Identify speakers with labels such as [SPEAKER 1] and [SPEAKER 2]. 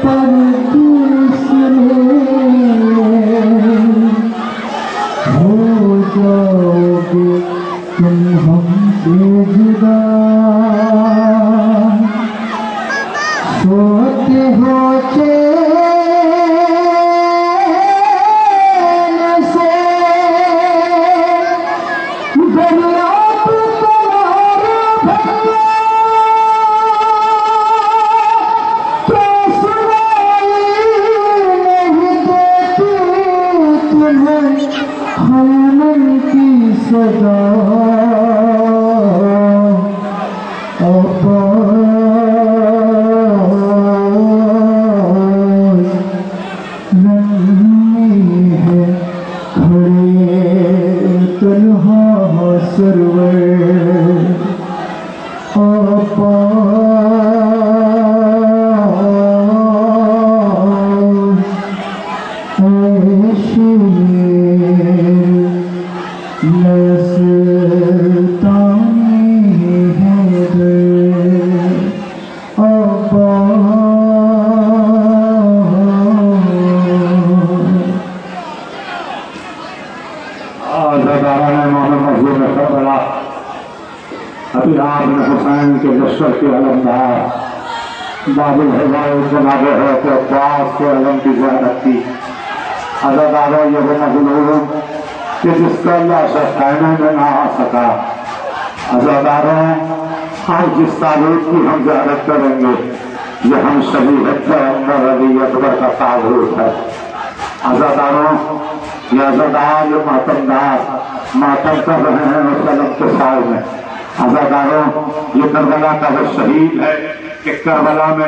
[SPEAKER 1] परदेस हो जाओगे तुम हमसे जुदा, सोते हो चैन से दुनिया पे तुम्हारे भैया क्या सुनाई नहीं देती तुम्हें हम मन की सदा। तन्हा सरवर अभी आपने हुसैन के लश्कर के अलमदार बाबुल हवाए जनाबे है तो अब्बास के अलम की ज़ियारत की अज़ादारों ये वो मज़लूम कि जिसका अल्लाह से कहने में ना आ सका। अज़ादारों आज जिस ताबूत की हम ज़ियारत करेंगे ये हम शहीद अकबर अली अकबर का ताबूत है। अज़ादारों ये अज़ादार ये मातमदार मातम कर रहे हैं उस अलम के साल में। अज़ादारों ये करबला का वो शहीद है कि करबला में